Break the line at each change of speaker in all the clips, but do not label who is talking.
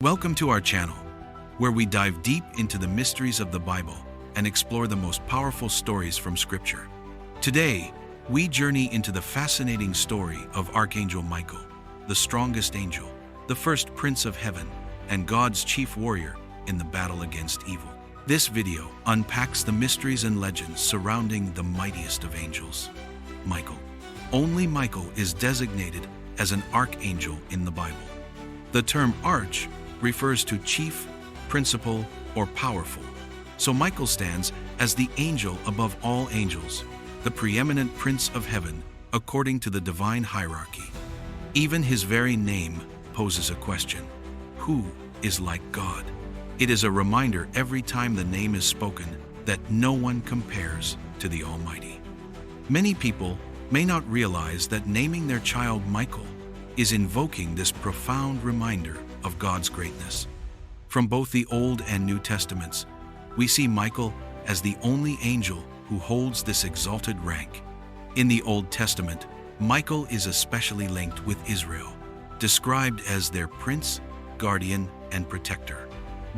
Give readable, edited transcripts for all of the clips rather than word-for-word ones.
Welcome to our channel, where we dive deep into the mysteries of the Bible and explore the most powerful stories from Scripture. Today, we journey into the fascinating story of Archangel Michael, the strongest angel, the first prince of heaven, and God's chief warrior in the battle against evil. This video unpacks the mysteries and legends surrounding the mightiest of angels, Michael. Only Michael is designated as an archangel in the Bible. The term arch refers to chief, principal, or powerful. So Michael stands as the angel above all angels, the preeminent prince of heaven, according to the divine hierarchy. Even his very name poses a question: who is like God? It is a reminder every time the name is spoken that no one compares to the Almighty. Many people may not realize that naming their child Michael is invoking this profound reminder of God's greatness. From both the Old and New Testaments, we see Michael as the only angel who holds this exalted rank. In the Old Testament, Michael is especially linked with Israel, described as their prince, guardian, and protector.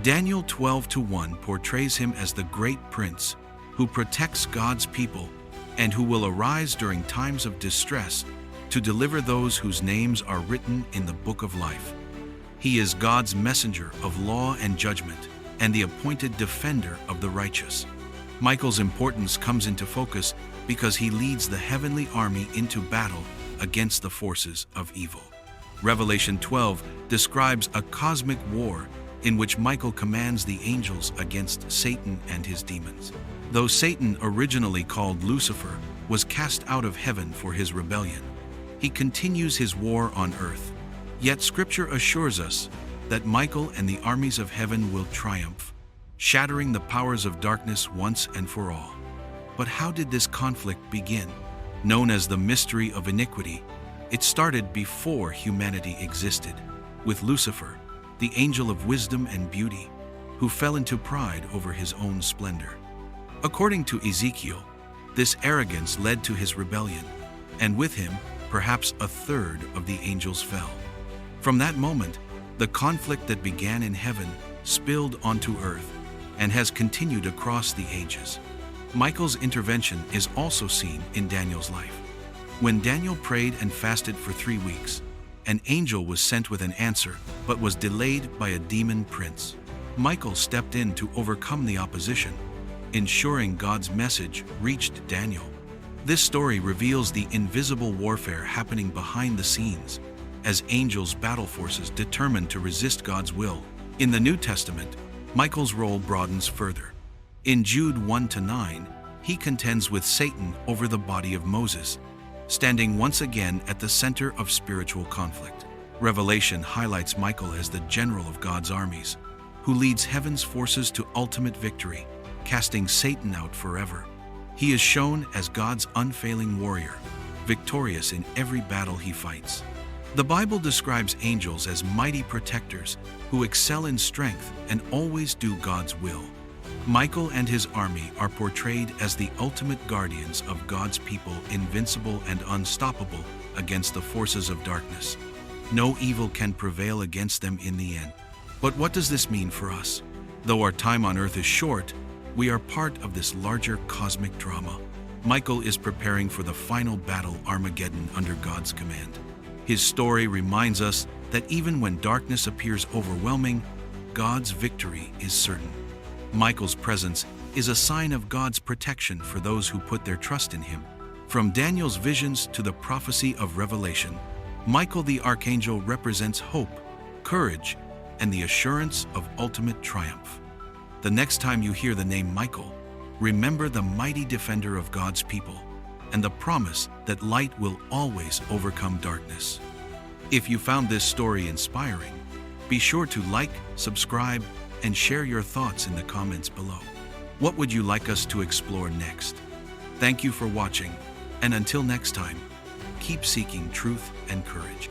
Daniel 12:1 portrays him as the great prince who protects God's people and who will arise during times of distress to deliver those whose names are written in the book of life. He is God's messenger of law and judgment and the appointed defender of the righteous. Michael's importance comes into focus because he leads the heavenly army into battle against the forces of evil. Revelation 12 describes a cosmic war in which Michael commands the angels against Satan and his demons. Though Satan, originally called Lucifer, was cast out of heaven for his rebellion, he continues his war on earth. Yet Scripture assures us that Michael and the armies of heaven will triumph, shattering the powers of darkness once and for all. But how did this conflict begin? Known as the mystery of iniquity, it started before humanity existed, with Lucifer, the angel of wisdom and beauty, who fell into pride over his own splendor. According to Ezekiel, this arrogance led to his rebellion, and with him, perhaps a third of the angels fell. From that moment, the conflict that began in heaven spilled onto earth and has continued across the ages. Michael's intervention is also seen in Daniel's life. When Daniel prayed and fasted for 3 weeks, an angel was sent with an answer, but was delayed by a demon prince. Michael stepped in to overcome the opposition, ensuring God's message reached Daniel. This story reveals the invisible warfare happening behind the scenes, as angels' battle forces determined to resist God's will. In the New Testament, Michael's role broadens further. In Jude 1-9, he contends with Satan over the body of Moses, standing once again at the center of spiritual conflict. Revelation highlights Michael as the general of God's armies, who leads heaven's forces to ultimate victory, casting Satan out forever. He is shown as God's unfailing warrior, victorious in every battle he fights. The Bible describes angels as mighty protectors who excel in strength and always do God's will. Michael and his army are portrayed as the ultimate guardians of God's people, invincible and unstoppable against the forces of darkness. No evil can prevail against them in the end. But what does this mean for us? Though our time on earth is short, we are part of this larger cosmic drama. Michael is preparing for the final battle, Armageddon, under God's command. His story reminds us that even when darkness appears overwhelming, God's victory is certain. Michael's presence is a sign of God's protection for those who put their trust in him. From Daniel's visions to the prophecy of Revelation, Michael the archangel represents hope, courage, and the assurance of ultimate triumph. The next time you hear the name Michael, remember the mighty defender of God's people and the promise that light will always overcome darkness. If you found this story inspiring, be sure to like, subscribe, and share your thoughts in the comments below. What would you like us to explore next? Thank you for watching, and until next time, keep seeking truth and courage.